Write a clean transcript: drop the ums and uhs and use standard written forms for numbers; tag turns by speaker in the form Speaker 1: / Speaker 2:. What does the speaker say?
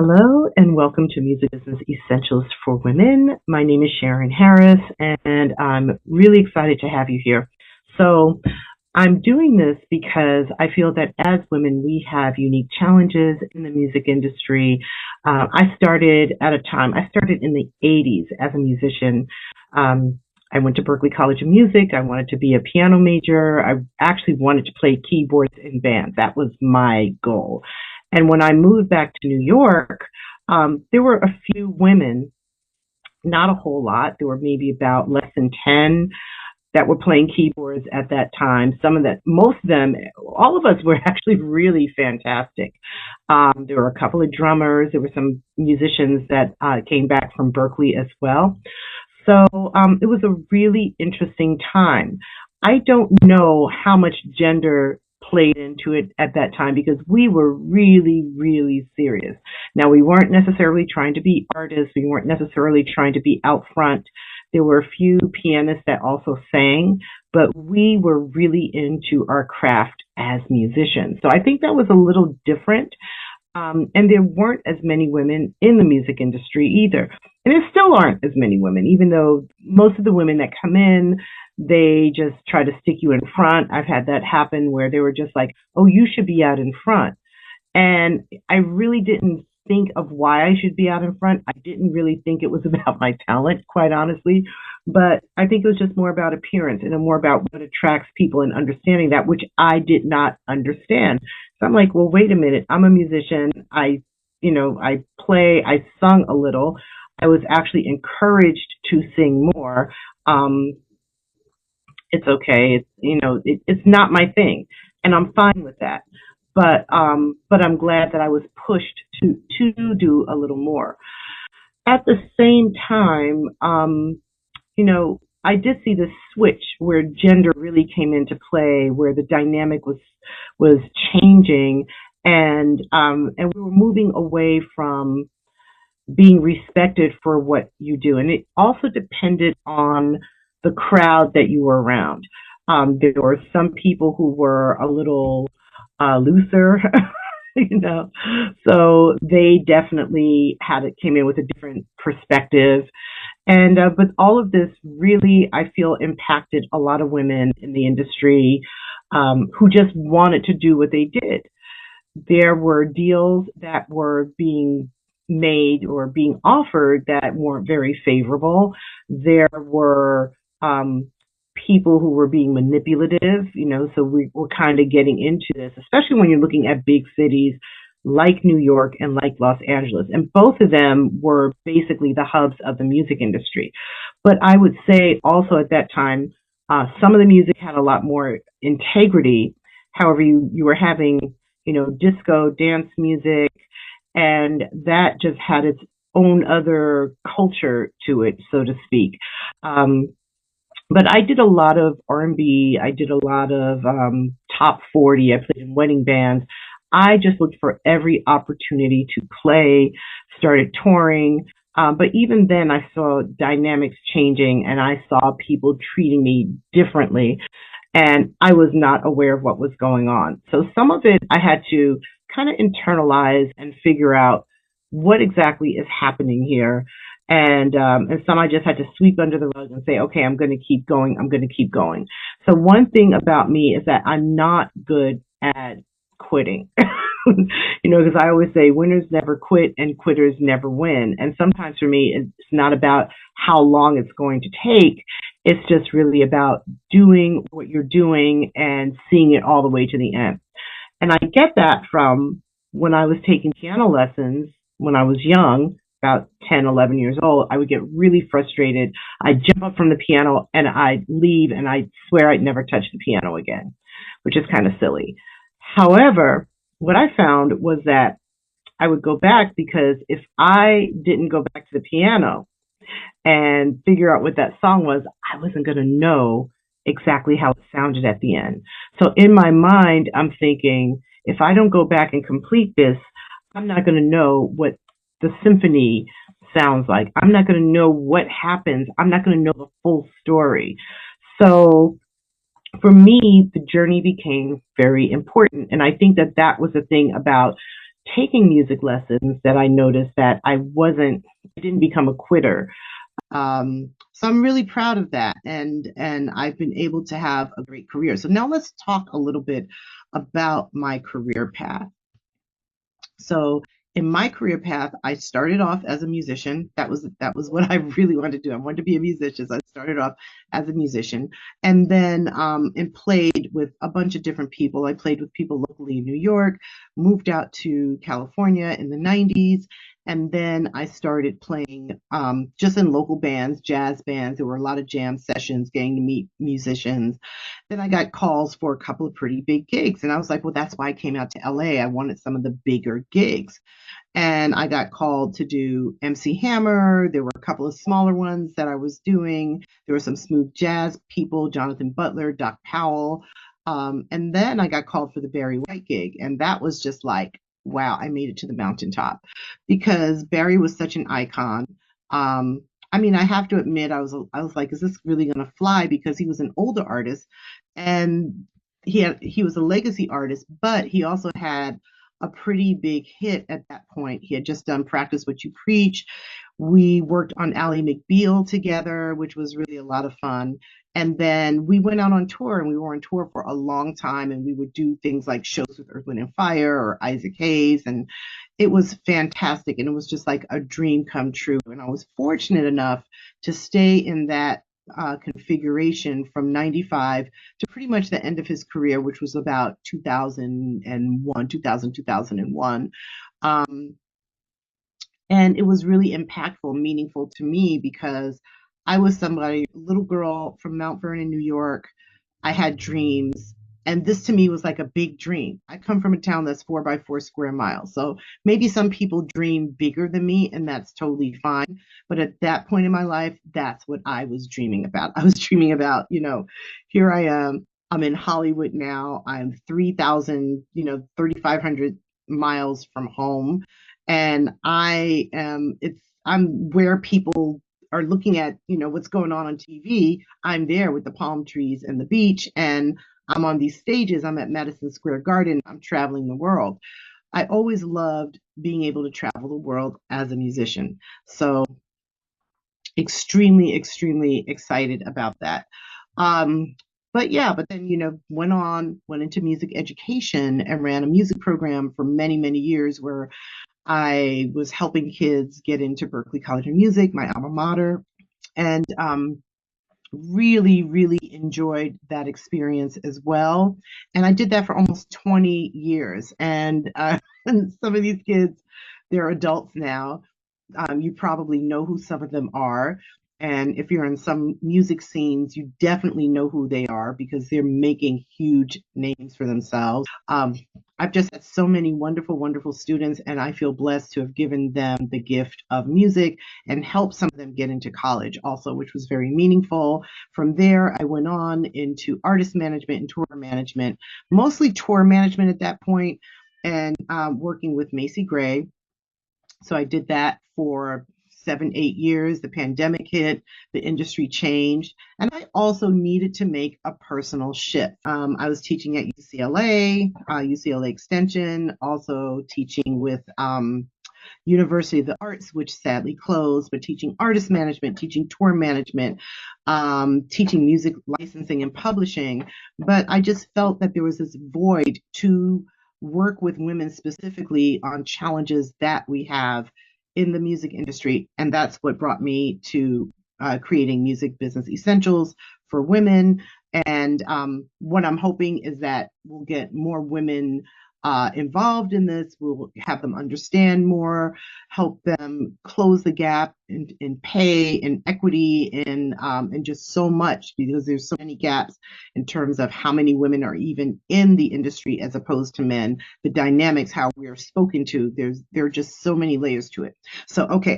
Speaker 1: Hello and welcome to Music Business Essentials for Women. My name is Charyn Harris and I'm really excited to have you here. So I'm doing this because I feel that as women we have unique challenges in the music industry. I started in the 80s as a musician. I went to Berklee College of Music. I wanted to be a piano major. I actually wanted to play keyboards in bands. That was my goal. And when I moved back to New York, there were a few women, not a whole lot. There were maybe about less than 10 that were playing keyboards at that time. Most of them, all of us were actually really fantastic. There were a couple of drummers. There were some musicians that came back from Berklee as well. So it was a really interesting time. I don't know how much gender played into it at that time because we were really, really serious. Now, we weren't necessarily trying to be artists. We weren't necessarily trying to be out front. There were a few pianists that also sang, but we were really into our craft as musicians. So I think that was a little different. And there weren't as many women in the music industry either. And there still aren't as many women, even though most of the women that come in, they just try to stick you in front. I've had that happen where they were just like, oh, you should be out in front. And I really didn't think of why I should be out in front. I didn't really think it was about my talent, quite honestly. But I think it was just more about appearance and more about what attracts people and understanding that, which I did not understand. So I'm like, well, wait a minute. I'm a musician. I play, I sung a little. I was actually encouraged to sing more. It's okay. It's not my thing, and I'm fine with that. But I'm glad that I was pushed to do a little more. At the same time, I did see this switch where gender really came into play, where the dynamic was changing, and we were moving away from being respected for what you do, and it also depended on the crowd that you were around. There were some people who were a little looser, so they definitely came in with a different perspective. And but all of this really, I feel, impacted a lot of women in the industry who just wanted to do what they did. There were deals that were being made or being offered that weren't very favorable. There were people who were being manipulative, so we're kind of getting into this, especially when you're looking at big cities like New York and like Los Angeles. And both of them were basically the hubs of the music industry. But I would say also at that time, some of the music had a lot more integrity. However, you were having, disco, dance music, and that just had its own other culture to it, so to speak. But I did a lot of R&B. I did a lot of top 40. I played in wedding bands. I just looked for every opportunity to play, started touring. But even then, I saw dynamics changing, and I saw people treating me differently, and I was not aware of what was going on. So some of it I had to kind of internalize and figure out what exactly is happening here. And some I just had to sweep under the rug and say, okay, I'm going to keep going. I'm going to keep going. So one thing about me is that I'm not good at quitting, because I always say winners never quit and quitters never win. And sometimes for me, it's not about how long it's going to take. It's just really about doing what you're doing and seeing it all the way to the end. And I get that from when I was taking piano lessons when I was young, about 10, 11 years old. I would get really frustrated. I'd jump up from the piano and I'd leave and I'd swear I'd never touch the piano again, which is kind of silly. However, what I found was that I would go back because if I didn't go back to the piano and figure out what that song was, I wasn't going to know exactly how it sounded at the end. So in my mind, I'm thinking, if I don't go back and complete this, I'm not going to know what the symphony sounds like. I'm not going to know what happens. I'm not going to know the full story. So for me, the journey became very important. And I think that was the thing about taking music lessons that I noticed that I didn't become a quitter. So I'm really proud of that, and I've been able to have a great career. So now let's talk a little bit about my career path. So in my career path, I started off as a musician. That was what I really wanted to do. I wanted to be a musician. So I started off as a musician, and then and played with a bunch of different people. I played with people locally in New York, moved out to California in the 90s, and then I started playing just in local bands, jazz bands. There were a lot of jam sessions, getting to meet musicians. Then I got calls for a couple of pretty big gigs. And I was like, well, that's why I came out to LA. I wanted some of the bigger gigs. And I got called to do MC Hammer. There were a couple of smaller ones that I was doing. There were some smooth jazz people, Jonathan Butler, Doc Powell. And then I got called for the Barry White gig. And that was just like, wow, I made it to the mountaintop because Barry was such an icon. I mean, I have to admit, I was like, is this really going to fly? Because he was an older artist, and he was a legacy artist, but he also had a pretty big hit at that point. He had just done Practice What You Preach. We worked on Ally McBeal together, which was really a lot of fun. And then we went out on tour, and we were on tour for a long time, and we would do things like shows with Earth, Wind and Fire or Isaac Hayes, and it was fantastic, and it was just like a dream come true. And I was fortunate enough to stay in that configuration from 95 to pretty much the end of his career, which was about 2001. And it was really impactful, meaningful to me because I was somebody, a little girl from Mount Vernon, New York. I had dreams. And this to me was like a big dream. I come from a town that's 4 by 4 square miles. So maybe some people dream bigger than me, and that's totally fine. But at that point in my life, that's what I was dreaming about. I was dreaming about, here I am. I'm in Hollywood now. I'm 3,000, 3,500 miles from home. And I'm where people are looking at, what's going on TV. I'm there with the palm trees and the beach, and I'm on these stages. I'm at Madison Square Garden. I'm traveling the world. I always loved being able to travel the world as a musician. So extremely, extremely excited about that. But then, went into music education and ran a music program for many, many years where I was helping kids get into Berklee College of Music, my alma mater, and really, really enjoyed that experience as well. And I did that for almost 20 years. And some of these kids, they're adults now. You probably know who some of them are. And if you're in some music scenes, you definitely know who they are because they're making huge names for themselves. I've just had so many wonderful, wonderful students, and I feel blessed to have given them the gift of music and helped some of them get into college also, which was very meaningful. From there, I went on into artist management and tour management, mostly tour management at that point, and working with Macy Gray. So I did that for 7, 8 years. The pandemic hit, the industry changed, and I also needed to make a personal shift. I was teaching at UCLA, UCLA Extension, also teaching with University of the Arts, which sadly closed, but teaching artist management, teaching tour management, teaching music licensing and publishing. But I just felt that there was this void to work with women specifically on challenges that we have in the music industry. And that's what brought me to creating Music Business Essentials for women. And what I'm hoping is that we'll get more women involved in this. We'll have them understand more, help them close the gap in pay and equity and just so much, because there's so many gaps in terms of how many women are even in the industry as opposed to men. The dynamics, how we are spoken to, there are just so many layers to it. So, okay,